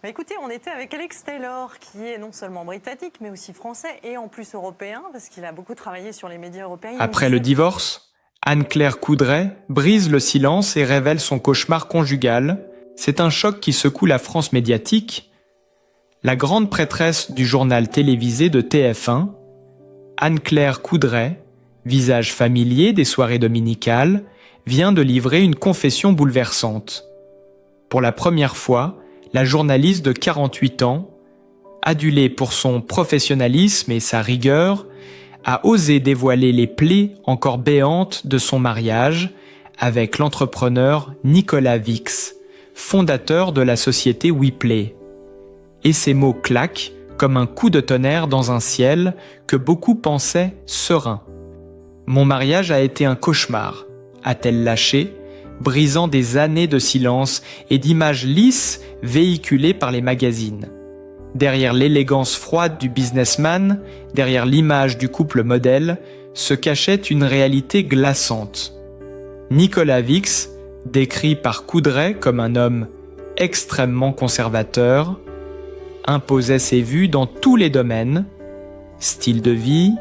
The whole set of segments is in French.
Écoutez, on était avec Alex Taylor, qui est non seulement britannique, mais aussi français et en plus européen, parce qu'il a beaucoup travaillé sur les médias européens. Après le divorce, Anne-Claire Coudray brise le silence et révèle son cauchemar conjugal. C'est un choc qui secoue la France médiatique. La grande prêtresse du journal télévisé de TF1, Anne-Claire Coudray, visage familier des soirées dominicales, vient de livrer une confession bouleversante. Pour la première fois, la journaliste de 48 ans, adulée pour son professionnalisme et sa rigueur, a osé dévoiler les plaies encore béantes de son mariage avec l'entrepreneur Nicolas Vix, fondateur de la société WePlay. Et ces mots claquent comme un coup de tonnerre dans un ciel que beaucoup pensaient serein. « Mon mariage a été un cauchemar », a-t-elle lâché, brisant des années de silence et d'images lisses véhiculées par les magazines. Derrière l'élégance froide du businessman, derrière l'image du couple modèle, se cachait une réalité glaçante. Nicolas Vix, décrit par Coudray comme un homme extrêmement conservateur, imposait ses vues dans tous les domaines, style de vie,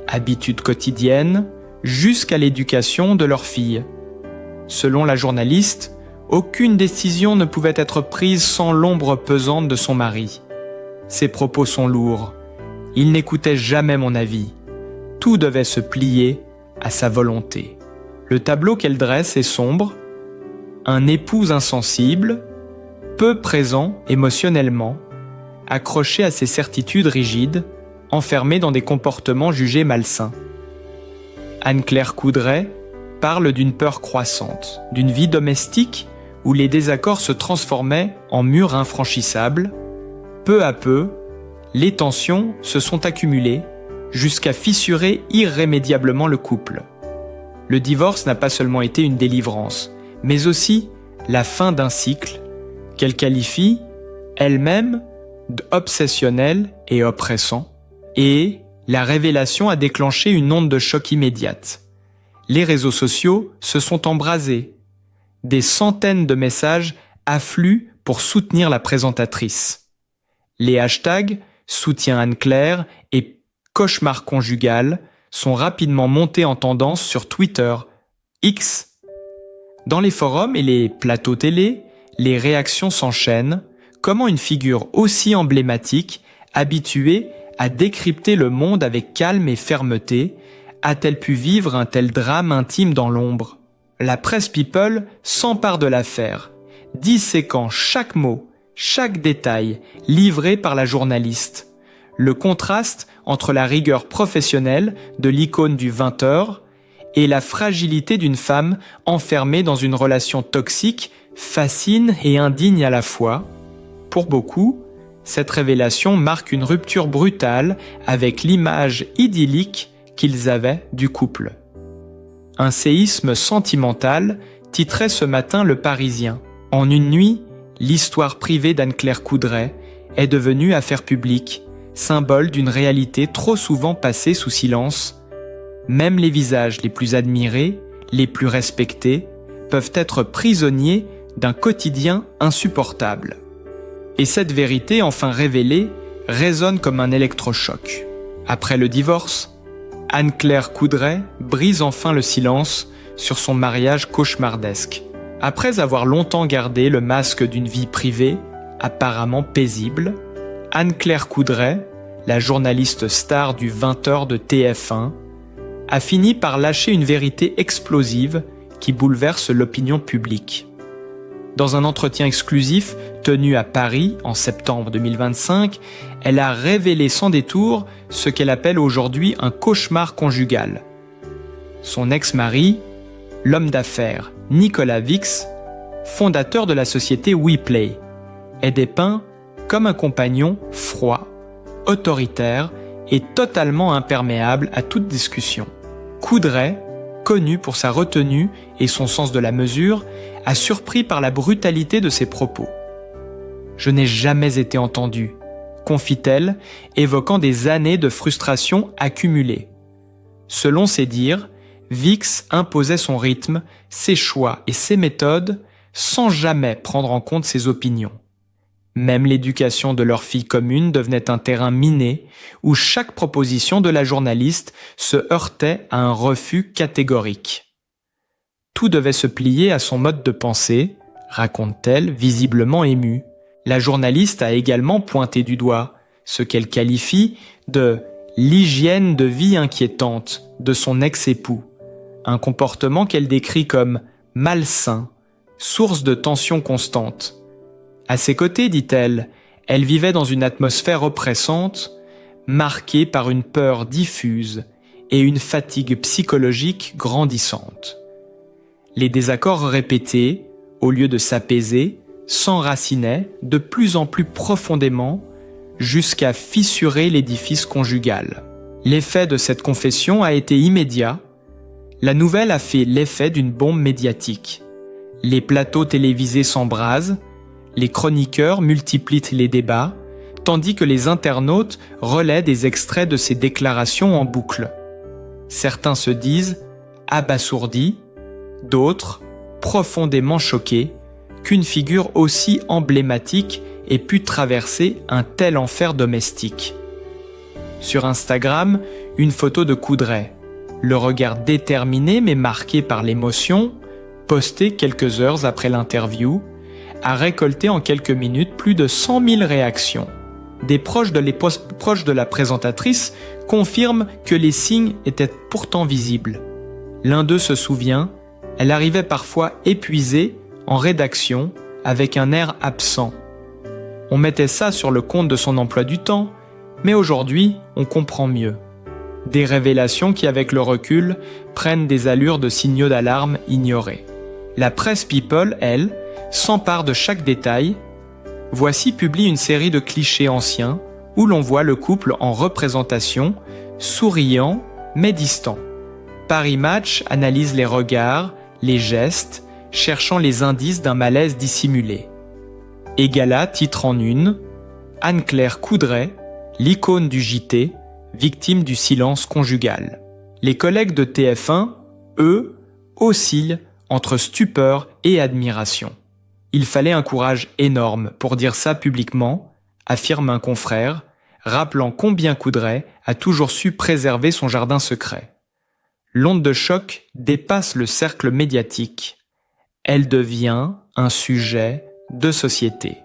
habitudes quotidiennes, jusqu'à l'éducation de leur fille. Selon la journaliste, aucune décision ne pouvait être prise sans l'ombre pesante de son mari. Ses propos sont lourds. Il n'écoutait jamais mon avis. Tout devait se plier à sa volonté. Le tableau qu'elle dresse est sombre. Un époux insensible, peu présent émotionnellement, accroché à ses certitudes rigides, enfermé dans des comportements jugés malsains. Anne-Claire Coudray parle d'une peur croissante, d'une vie domestique où les désaccords se transformaient en murs infranchissables. Peu à peu, les tensions se sont accumulées jusqu'à fissurer irrémédiablement le couple. Le divorce n'a pas seulement été une délivrance, mais aussi la fin d'un cycle qu'elle qualifie elle-même d'obsessionnel et oppressant, et la révélation a déclenché une onde de choc immédiate. Les réseaux sociaux se sont embrasés. Des centaines de messages affluent pour soutenir la présentatrice. Les hashtags « Soutien Anne-Claire » et « Cauchemar conjugal » sont rapidement montés en tendance sur Twitter, X. Dans les forums et les plateaux télé, les réactions s'enchaînent. Comment une figure aussi emblématique, habituée à décrypter le monde avec calme et fermeté, a-t-elle pu vivre un tel drame intime dans l'ombre? La presse People s'empare de l'affaire, disséquant chaque mot, chaque détail livré par la journaliste. Le contraste entre la rigueur professionnelle de l'icône du 20h et la fragilité d'une femme enfermée dans une relation toxique, fascine et indigne à la fois. Pour beaucoup, cette révélation marque une rupture brutale avec l'image idyllique qu'ils avaient du couple. Un séisme sentimental titrait ce matin Le Parisien. En une nuit, l'histoire privée d'Anne-Claire Coudray est devenue affaire publique, symbole d'une réalité trop souvent passée sous silence. Même les visages les plus admirés, les plus respectés, peuvent être prisonniers d'un quotidien insupportable. Et cette vérité enfin révélée résonne comme un électrochoc. Après le divorce, Anne-Claire Coudray brise enfin le silence sur son mariage cauchemardesque. Après avoir longtemps gardé le masque d'une vie privée, apparemment paisible, Anne-Claire Coudray, la journaliste star du 20h de TF1, a fini par lâcher une vérité explosive qui bouleverse l'opinion publique. Dans un entretien exclusif tenu à Paris en septembre 2025, elle a révélé sans détour ce qu'elle appelle aujourd'hui un cauchemar conjugal. Son ex-mari, l'homme d'affaires Nicolas Vix, fondateur de la société WePlay, est dépeint comme un compagnon froid, autoritaire et totalement imperméable à toute discussion. Coudray, connu pour sa retenue et son sens de la mesure, a surpris par la brutalité de ses propos. « Je n'ai jamais été entendue », confie-t-elle, évoquant des années de frustration accumulées. Selon ses dires, Vix imposait son rythme, ses choix et ses méthodes sans jamais prendre en compte ses opinions. Même l'éducation de leur fille commune devenait un terrain miné où chaque proposition de la journaliste se heurtait à un refus catégorique. Tout devait se plier à son mode de pensée, raconte-t-elle, visiblement émue. La journaliste a également pointé du doigt ce qu'elle qualifie de « l'hygiène de vie inquiétante » de son ex-époux, un comportement qu'elle décrit comme « malsain », source de tensions constantes. À ses côtés, dit-elle, elle vivait dans une atmosphère oppressante, marquée par une peur diffuse et une fatigue psychologique grandissante. Les désaccords répétés, au lieu de s'apaiser, s'enracinaient de plus en plus profondément jusqu'à fissurer l'édifice conjugal. L'effet de cette confession a été immédiat. La nouvelle a fait l'effet d'une bombe médiatique. Les plateaux télévisés s'embrasent, les chroniqueurs multiplient les débats, tandis que les internautes relaient des extraits de ces déclarations en boucle. Certains se disent abasourdis, d'autres profondément choqués qu'une figure aussi emblématique ait pu traverser un tel enfer domestique. Sur Instagram, une photo de Coudray, le regard déterminé mais marqué par l'émotion, postée quelques heures après l'interview, a récolté en quelques minutes plus de 100 000 réactions. Des proches de la présentatrice confirment que les signes étaient pourtant visibles. L'un d'eux se souvient, elle arrivait parfois épuisée en rédaction avec un air absent. On mettait ça sur le compte de son emploi du temps, mais aujourd'hui, on comprend mieux. Des révélations qui, avec le recul, prennent des allures de signaux d'alarme ignorés. La presse People, elle, s'empare de chaque détail. Voici publie une série de clichés anciens où l'on voit le couple en représentation, souriant mais distant. Paris Match analyse les regards, les gestes, cherchant les indices d'un malaise dissimulé. Égala titre en une, Anne-Claire Coudray, l'icône du JT, victime du silence conjugal. Les collègues de TF1, eux, oscillent entre stupeur et admiration. Il fallait un courage énorme pour dire ça publiquement, affirme un confrère, rappelant combien Coudray a toujours su préserver son jardin secret. L'onde de choc dépasse le cercle médiatique. Elle devient un sujet de société.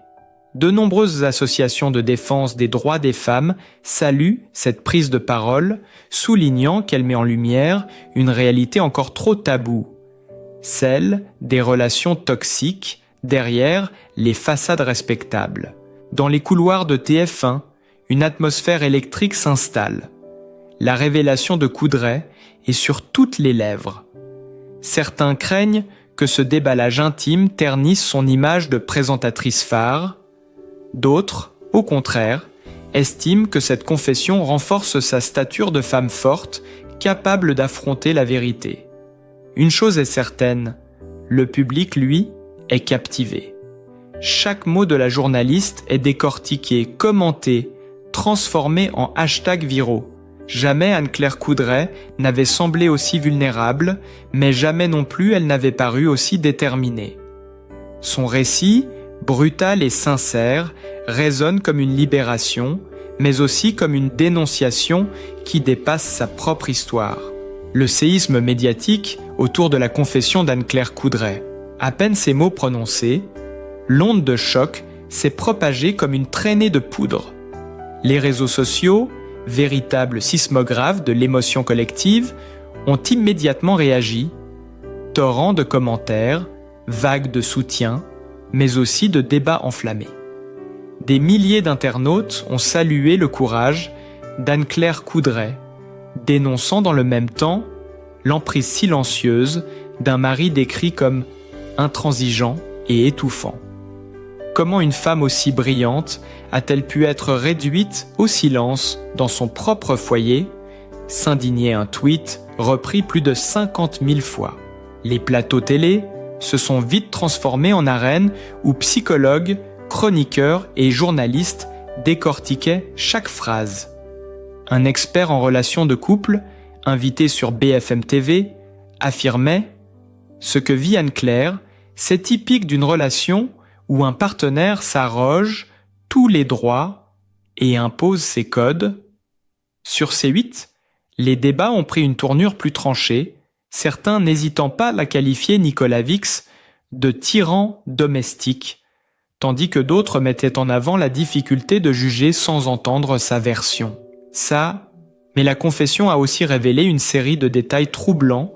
De nombreuses associations de défense des droits des femmes saluent cette prise de parole, soulignant qu'elle met en lumière une réalité encore trop taboue, celle des relations toxiques derrière les façades respectables. Dans les couloirs de TF1, une atmosphère électrique s'installe. La révélation de Coudray est sur toutes les lèvres. Certains craignent que ce déballage intime ternisse son image de présentatrice phare. D'autres, au contraire, estiment que cette confession renforce sa stature de femme forte, capable d'affronter la vérité. Une chose est certaine, le public, lui, est captivé. Chaque mot de la journaliste est décortiqué, commenté, transformé en hashtags viraux. Jamais Anne-Claire Coudray n'avait semblé aussi vulnérable, mais jamais non plus elle n'avait paru aussi déterminée. Son récit, brutal et sincère, résonne comme une libération, mais aussi comme une dénonciation qui dépasse sa propre histoire. Le séisme médiatique autour de la confession d'Anne-Claire Coudray. À peine ces mots prononcés, l'onde de choc s'est propagée comme une traînée de poudre. Les réseaux sociaux, véritables sismographes de l'émotion collective, ont immédiatement réagi. Torrent de commentaires, vagues de soutien, mais aussi de débats enflammés. Des milliers d'internautes ont salué le courage d'Anne-Claire Coudray, dénonçant dans le même temps l'emprise silencieuse d'un mari décrit comme intransigeant et étouffant. Comment une femme aussi brillante a-t-elle pu être réduite au silence dans son propre foyer? S'indignait un tweet repris plus de 50 000 fois. Les plateaux télé se sont vite transformés en arènes où psychologues, chroniqueurs et journalistes décortiquaient chaque phrase. Un expert en relations de couple, invité sur BFM TV, affirmait « Ce que vit Anne-Claire, c'est typique d'une relation où un partenaire s'arroge tous les droits et impose ses codes. Sur C8, les débats ont pris une tournure plus tranchée, certains n'hésitant pas à qualifier Nicolas Vix de tyran domestique, tandis que d'autres mettaient en avant la difficulté de juger sans entendre sa version. Mais la confession a aussi révélé une série de détails troublants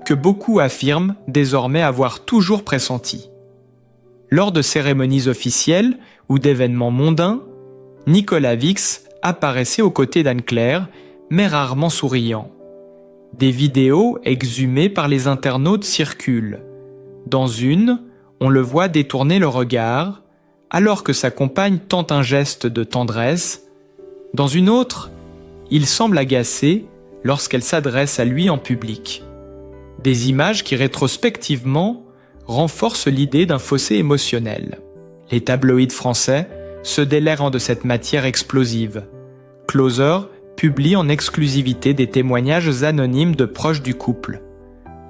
que beaucoup affirment désormais avoir toujours pressentis. Lors de cérémonies officielles ou d'événements mondains, Nicolas Vix apparaissait aux côtés d'Anne-Claire, mais rarement souriant. Des vidéos exhumées par les internautes circulent. Dans une, on le voit détourner le regard, alors que sa compagne tente un geste de tendresse. Dans une autre, il semble agacé lorsqu'elle s'adresse à lui en public. Des images qui, rétrospectivement, renforcent l'idée d'un fossé émotionnel. Les tabloïds français se délairent de cette matière explosive. Closer publie en exclusivité des témoignages anonymes de proches du couple.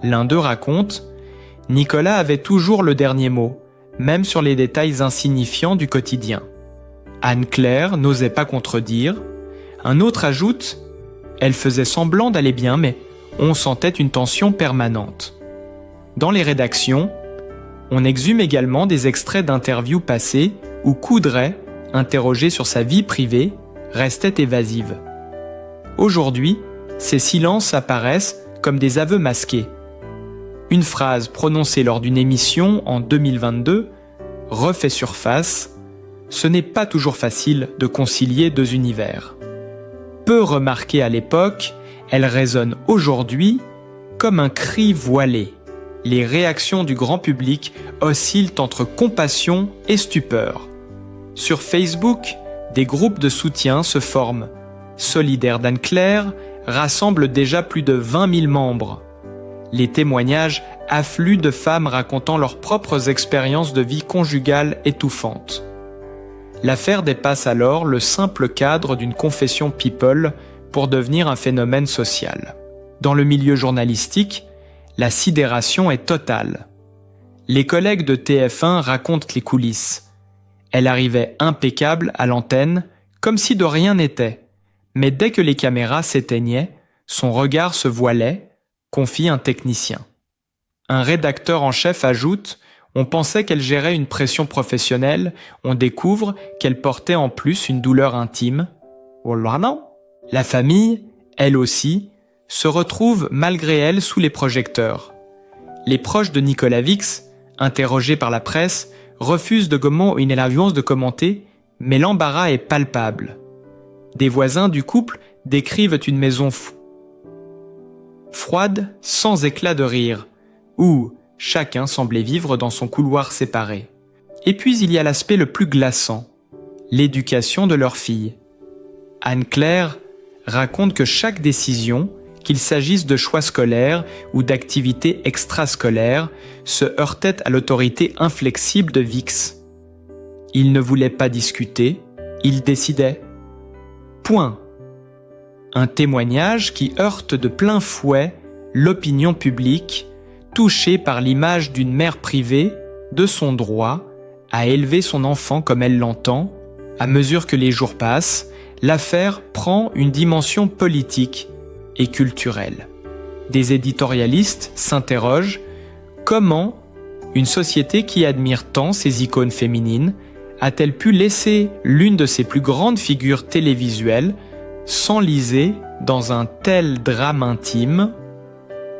L'un d'eux raconte « Nicolas avait toujours le dernier mot, même sur les détails insignifiants du quotidien. » Anne-Claire n'osait pas contredire. Un autre ajoute « Elle faisait semblant d'aller bien, mais on sentait une tension permanente. » Dans les rédactions, on exhume également des extraits d'interviews passées où Coudray, interrogé sur sa vie privée, restait évasive. Aujourd'hui, ces silences apparaissent comme des aveux masqués. Une phrase prononcée lors d'une émission en 2022 refait surface. Ce n'est pas toujours facile de concilier deux univers. Peu remarquée à l'époque, elle résonne aujourd'hui comme un cri voilé. Les réactions du grand public oscillent entre compassion et stupeur. Sur Facebook, des groupes de soutien se forment. Solidaires d'Anne-Claire rassemblent déjà plus de 20 000 membres. Les témoignages affluent de femmes racontant leurs propres expériences de vie conjugale étouffantes. L'affaire dépasse alors le simple cadre d'une confession people pour devenir un phénomène social. Dans le milieu journalistique, la sidération est totale. Les collègues de TF1 racontent les coulisses. Elle arrivait impeccable à l'antenne, comme si de rien n'était. Mais dès que les caméras s'éteignaient, son regard se voilait, confie un technicien. Un rédacteur en chef ajoute « On pensait qu'elle gérait une pression professionnelle, on découvre qu'elle portait en plus une douleur intime. » Oh là non. La famille, elle aussi, se retrouve malgré elle sous les projecteurs. Les proches de Nicolas Vix, interrogés par la presse, refusent de commenter, mais l'embarras est palpable. Des voisins du couple décrivent une maison froide, sans éclat de rire, où chacun semblait vivre dans son couloir séparé. Et puis il y a l'aspect le plus glaçant, l'éducation de leur fille. Anne-Claire raconte que chaque décision, qu'il s'agisse de choix scolaires ou d'activités extrascolaires, se heurtait à l'autorité inflexible de Vix. Il ne voulait pas discuter, il décidait. Point. Un témoignage qui heurte de plein fouet l'opinion publique, touchée par l'image d'une mère privée de son droit à élever son enfant comme elle l'entend. À mesure que les jours passent, l'affaire prend une dimension politique et culturelle. Des éditorialistes s'interrogent comment une société qui admire tant ses icônes féminines a-t-elle pu laisser l'une de ses plus grandes figures télévisuelles s'enliser dans un tel drame intime?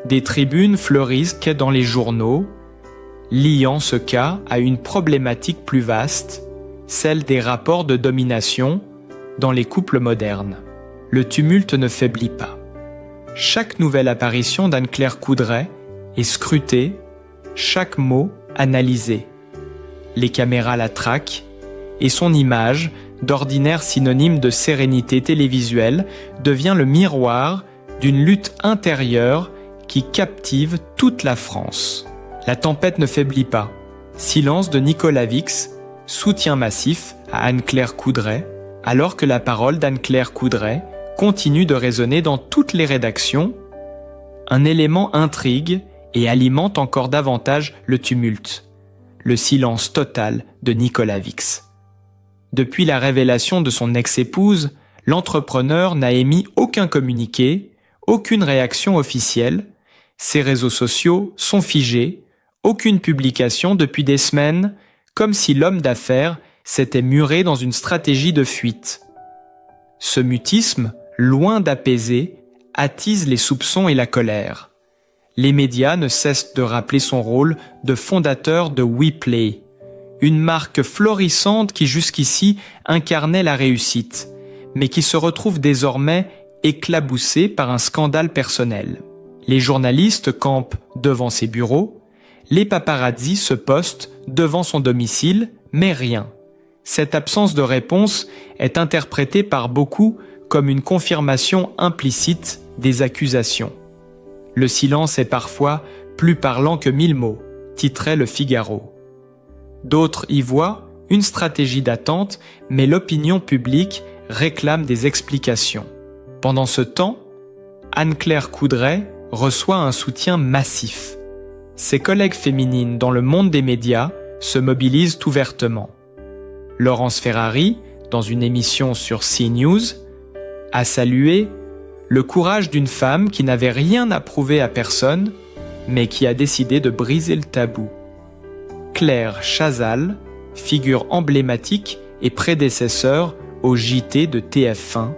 Des tribunes fleurissent dans les journaux, liant ce cas à une problématique plus vaste, celle des rapports de domination dans les couples modernes. Le tumulte ne faiblit pas. Chaque nouvelle apparition d'Anne-Claire Coudray est scrutée, chaque mot analysé. Les caméras la traquent et son image, d'ordinaire synonyme de sérénité télévisuelle, devient le miroir d'une lutte intérieure qui captive toute la France. La tempête ne faiblit pas. Silence de Nicolas Vix, soutien massif à Anne-Claire Coudray, alors que la parole d'Anne-Claire Coudray continue de résonner dans toutes les rédactions. Un élément intrigue et alimente encore davantage le tumulte. Le silence total de Nicolas Vix. Depuis la révélation de son ex-épouse, l'entrepreneur n'a émis aucun communiqué, aucune réaction officielle. Ses réseaux sociaux sont figés, aucune publication depuis des semaines, comme si l'homme d'affaires s'était muré dans une stratégie de fuite. Ce mutisme, loin d'apaiser, attise les soupçons et la colère. Les médias ne cessent de rappeler son rôle de fondateur de WePlay, une marque florissante qui jusqu'ici incarnait la réussite, mais qui se retrouve désormais éclaboussée par un scandale personnel. Les journalistes campent devant ses bureaux, les paparazzis se postent devant son domicile, mais rien. Cette absence de réponse est interprétée par beaucoup comme une confirmation implicite des accusations. Le silence est parfois plus parlant que 1000 mots, titrait Le Figaro. D'autres y voient une stratégie d'attente, mais l'opinion publique réclame des explications. Pendant ce temps, Anne-Claire Coudray reçoit un soutien massif. Ses collègues féminines dans le monde des médias se mobilisent ouvertement. Laurence Ferrari, dans une émission sur CNews, a salué le courage d'une femme qui n'avait rien à prouver à personne, mais qui a décidé de briser le tabou. Claire Chazal, figure emblématique et prédécesseur au JT de TF1,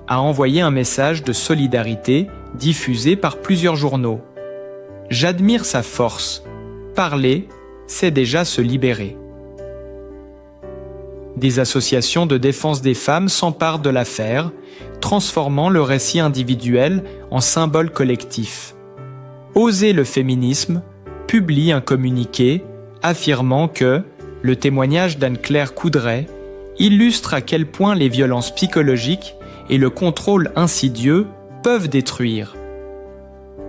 a envoyé un message de solidarité diffusé par plusieurs journaux. « J'admire sa force. Parler, c'est déjà se libérer. » Des associations de défense des femmes s'emparent de l'affaire, transformant le récit individuel en symbole collectif. Oser le féminisme publie un communiqué affirmant que le témoignage d'Anne-Claire Coudray illustre à quel point les violences psychologiques et le contrôle insidieux peuvent détruire.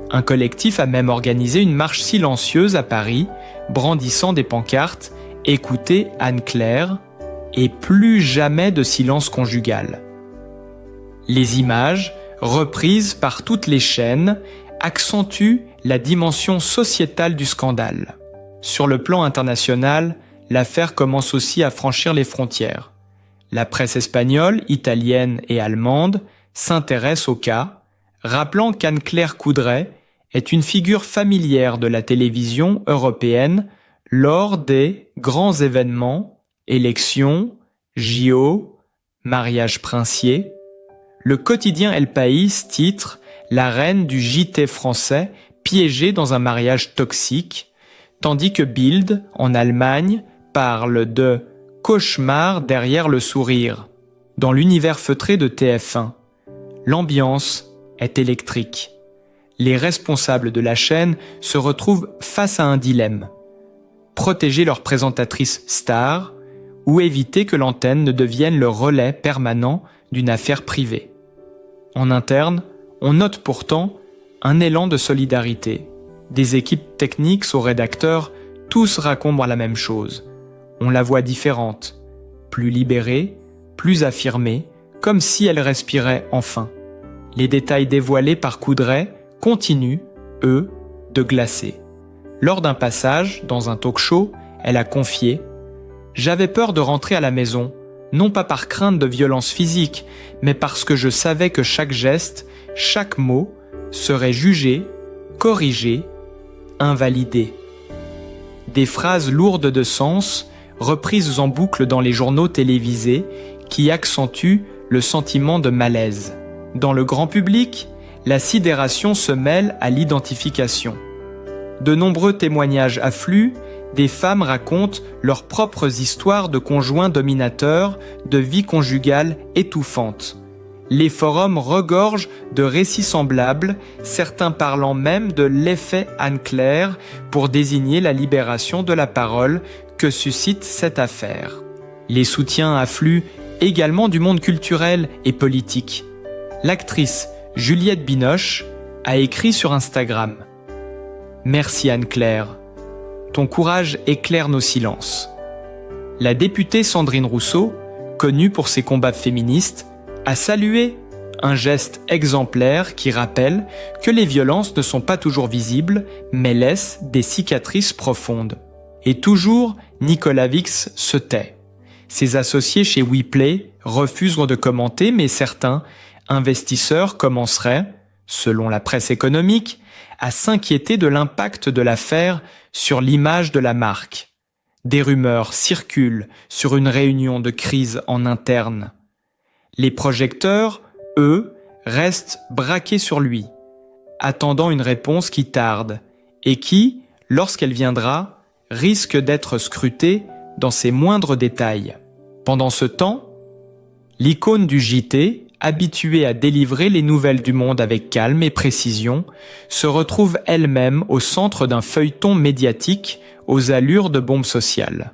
Un collectif a même organisé une marche silencieuse à Paris, brandissant des pancartes « Écoutez Anne-Claire » et plus jamais de silence conjugal. Les images, reprises par toutes les chaînes, accentuent la dimension sociétale du scandale. Sur le plan international, l'affaire commence aussi à franchir les frontières. La presse espagnole, italienne et allemande s'intéresse au cas, rappelant qu'Anne-Claire Coudray est une figure familière de la télévision européenne lors des grands événements, élections, JO, mariage princier. Le quotidien El País titre « La reine du JT français piégée dans un mariage toxique », tandis que Bild, en Allemagne, parle de « cauchemar derrière le sourire ». Dans l'univers feutré de TF1, l'ambiance est électrique. Les responsables de la chaîne se retrouvent face à un dilemme. Protéger leur présentatrice star ou éviter que l'antenne ne devienne le relais permanent d'une affaire privée. En interne, on note pourtant un élan de solidarité. Des équipes techniques aux rédacteurs, tous racontent la même chose. On la voit différente, plus libérée, plus affirmée, comme si elle respirait enfin. Les détails dévoilés par Coudray continuent, eux, de glacer. Lors d'un passage, dans un talk-show, elle a confié « J'avais peur de rentrer à la maison, non pas par crainte de violence physique, mais parce que je savais que chaque geste, chaque mot, serait jugé, corrigé, invalidé. » Des phrases lourdes de sens, reprises en boucle dans les journaux télévisés, qui accentuent le sentiment de malaise. Dans le grand public, la sidération se mêle à l'identification. De nombreux témoignages affluent, des femmes racontent leurs propres histoires de conjoints dominateurs, de vie conjugale étouffante. Les forums regorgent de récits semblables, certains parlant même de l'effet Anne-Claire pour désigner la libération de la parole que suscite cette affaire. Les soutiens affluent également du monde culturel et politique. L'actrice Juliette Binoche a écrit sur Instagram « Merci Anne-Claire, ton courage éclaire nos silences. » La députée Sandrine Rousseau, connue pour ses combats féministes, a salué un geste exemplaire qui rappelle que les violences ne sont pas toujours visibles, mais laissent des cicatrices profondes. Et toujours, Nicolas Vix se tait. Ses associés chez WePlay refusent de commenter, mais certains investisseurs commenceraient, selon la presse économique, à s'inquiéter de l'impact de l'affaire sur l'image de la marque. Des rumeurs circulent sur une réunion de crise en interne. Les projecteurs, eux, restent braqués sur lui, attendant une réponse qui tarde et qui, lorsqu'elle viendra, risque d'être scrutée dans ses moindres détails. Pendant ce temps, l'icône du JT, habituée à délivrer les nouvelles du monde avec calme et précision, se retrouve elle-même au centre d'un feuilleton médiatique aux allures de bombe sociale.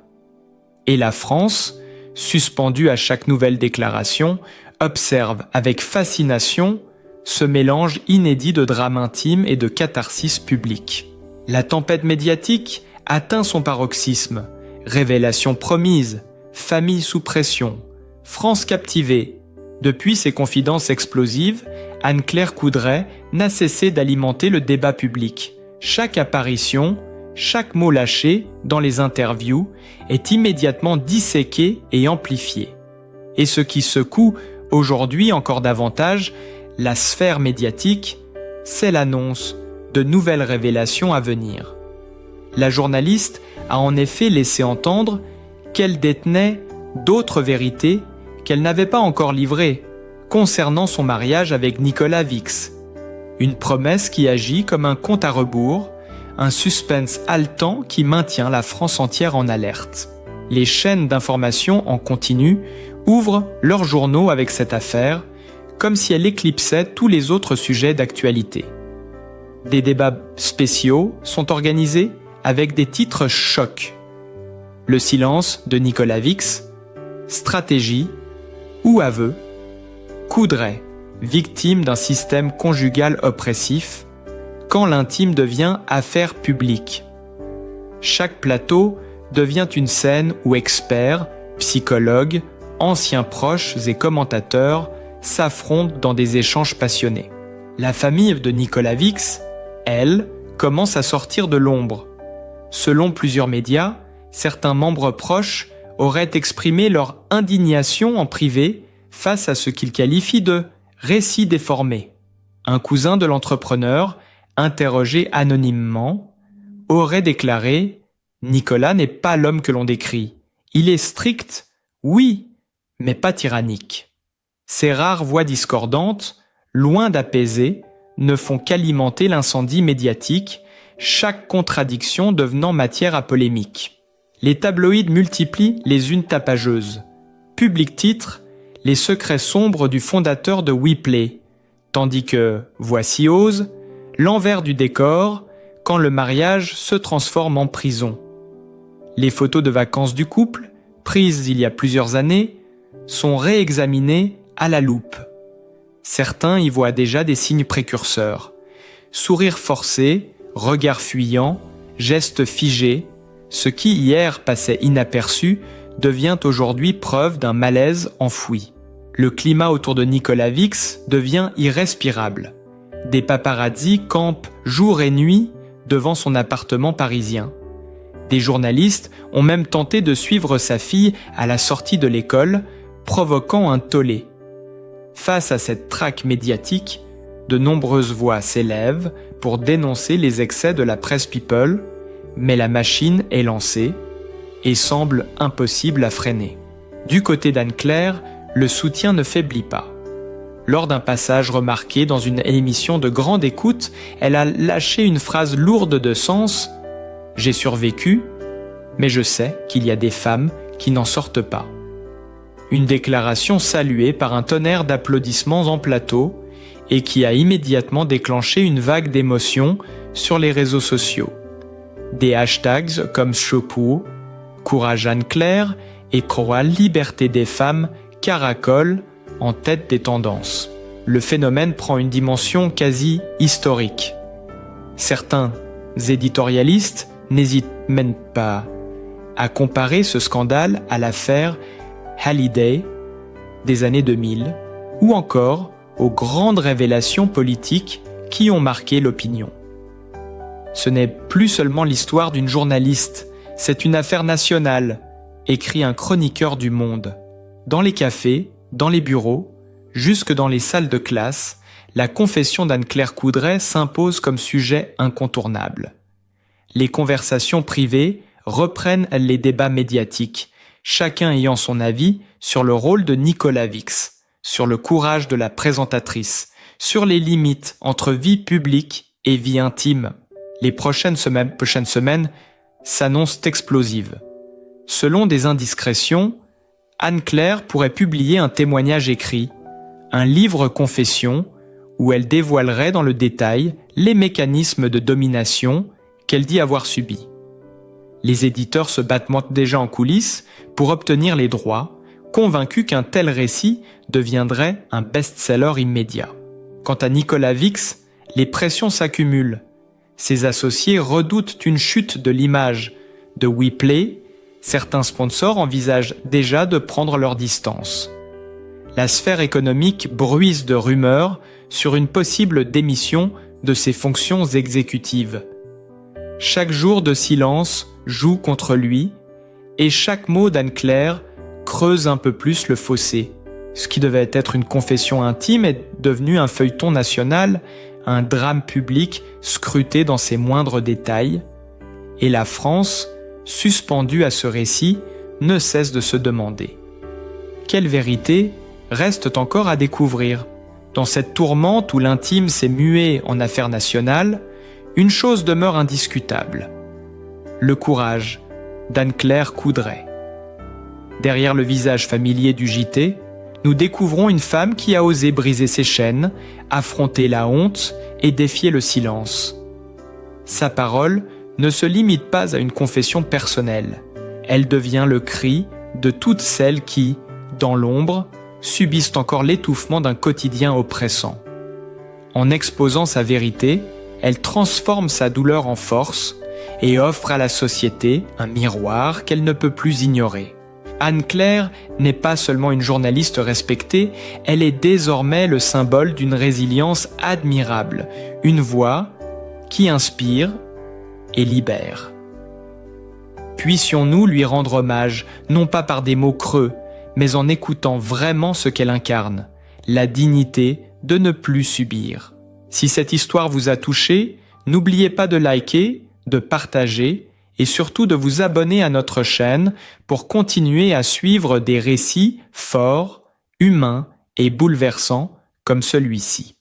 Et la France, suspendue à chaque nouvelle déclaration, observe avec fascination ce mélange inédit de drame intime et de catharsis publique. La tempête médiatique atteint son paroxysme. Révélation promise, famille sous pression, France captivée. Depuis ses confidences explosives, Anne-Claire Coudray n'a cessé d'alimenter le débat public. Chaque apparition, chaque mot lâché dans les interviews est immédiatement disséqué et amplifié. Et ce qui secoue aujourd'hui encore davantage la sphère médiatique, c'est l'annonce de nouvelles révélations à venir. La journaliste a en effet laissé entendre qu'elle détenait d'autres vérités qu'elle n'avait pas encore livrées concernant son mariage avec Nicolas Vix. Une promesse qui agit comme un compte à rebours, un suspense haletant qui maintient la France entière en alerte. Les chaînes d'information en continu ouvrent leurs journaux avec cette affaire, comme si elle éclipsait tous les autres sujets d'actualité. Des débats spéciaux sont organisés avec des titres chocs. Le silence de Nicolas Vix, stratégie ou aveu, Coudray, victime d'un système conjugal oppressif, quand l'intime devient affaire publique. Chaque plateau devient une scène où experts, psychologues, anciens proches et commentateurs s'affrontent dans des échanges passionnés. La famille de Nicolas Vix, elle, commence à sortir de l'ombre. Selon plusieurs médias, certains membres proches auraient exprimé leur indignation en privé face à ce qu'ils qualifient de « récit déformé ». Un cousin de l'entrepreneur, interrogé anonymement, aurait déclaré « Nicolas n'est pas l'homme que l'on décrit. Il est strict, oui, mais pas tyrannique ». Ces rares voix discordantes, loin d'apaiser, ne font qu'alimenter l'incendie médiatique, chaque contradiction devenant matière à polémique. Les tabloïds multiplient les unes tapageuses. Public titre, les secrets sombres du fondateur de WePlay, tandis que, voici ose, l'envers du décor, quand le mariage se transforme en prison. Les photos de vacances du couple, prises il y a plusieurs années, sont réexaminées à la loupe. Certains y voient déjà des signes précurseurs. Sourire forcé, regard fuyant, gestes figés, ce qui hier passait inaperçu devient aujourd'hui preuve d'un malaise enfoui. Le climat autour de Nicolas Vix devient irrespirable. Des paparazzis campent jour et nuit devant son appartement parisien. Des journalistes ont même tenté de suivre sa fille à la sortie de l'école, provoquant un tollé. Face à cette traque médiatique, de nombreuses voix s'élèvent pour dénoncer les excès de la presse people, mais la machine est lancée et semble impossible à freiner. Du côté d'Anne-Claire, le soutien ne faiblit pas. Lors d'un passage remarqué dans une émission de grande écoute, elle a lâché une phrase lourde de sens « J'ai survécu, mais je sais qu'il y a des femmes qui n'en sortent pas ». Une déclaration saluée par un tonnerre d'applaudissements en plateau et qui a immédiatement déclenché une vague d'émotions sur les réseaux sociaux. Des hashtags comme Chopou, Courage Anne-Claire et Croix Liberté des femmes caracolent en tête des tendances. Le phénomène prend une dimension quasi historique. Certains éditorialistes n'hésitent même pas à comparer ce scandale à l'affaire Hallyday des années 2000 ou encore aux grandes révélations politiques qui ont marqué l'opinion. Ce n'est plus seulement l'histoire d'une journaliste, c'est une affaire nationale, écrit un chroniqueur du Monde. Dans les cafés, dans les bureaux, jusque dans les salles de classe, la confession d'Anne-Claire Coudray s'impose comme sujet incontournable. Les conversations privées reprennent les débats médiatiques, chacun ayant son avis sur le rôle de Nicolas Vix, sur le courage de la présentatrice, sur les limites entre vie publique et vie intime. Les prochaines semaines s'annoncent explosives. Selon des indiscrétions, Anne-Claire pourrait publier un témoignage écrit, un livre confession, où elle dévoilerait dans le détail les mécanismes de domination qu'elle dit avoir subis. Les éditeurs se battent déjà en coulisses pour obtenir les droits, convaincus qu'un tel récit deviendrait un best-seller immédiat. Quant à Nicolas Vix, les pressions s'accumulent. Ses associés redoutent une chute de l'image de WePlay. Certains sponsors envisagent déjà de prendre leur distance. La sphère économique bruise de rumeurs sur une possible démission de ses fonctions exécutives. Chaque jour de silence joue contre lui, et chaque mot d'Anne-Claire creuse un peu plus le fossé. Ce qui devait être une confession intime est devenu un feuilleton national, un drame public scruté dans ses moindres détails. Et la France, suspendue à ce récit, ne cesse de se demander. Quelle vérité reste encore à découvrir? Dans cette tourmente où l'intime s'est mué en affaire nationale, une chose demeure indiscutable. Le courage d'Anne-Claire Coudray. Derrière le visage familier du JT, nous découvrons une femme qui a osé briser ses chaînes, affronter la honte et défier le silence. Sa parole ne se limite pas à une confession personnelle. Elle devient le cri de toutes celles qui, dans l'ombre, subissent encore l'étouffement d'un quotidien oppressant. En exposant sa vérité, elle transforme sa douleur en force et offre à la société un miroir qu'elle ne peut plus ignorer. Anne-Claire n'est pas seulement une journaliste respectée, elle est désormais le symbole d'une résilience admirable, une voix qui inspire et libère. Puissions-nous lui rendre hommage, non pas par des mots creux, mais en écoutant vraiment ce qu'elle incarne, la dignité de ne plus subir. Si cette histoire vous a touché, n'oubliez pas de liker, de partager et surtout de vous abonner à notre chaîne pour continuer à suivre des récits forts, humains et bouleversants comme celui-ci.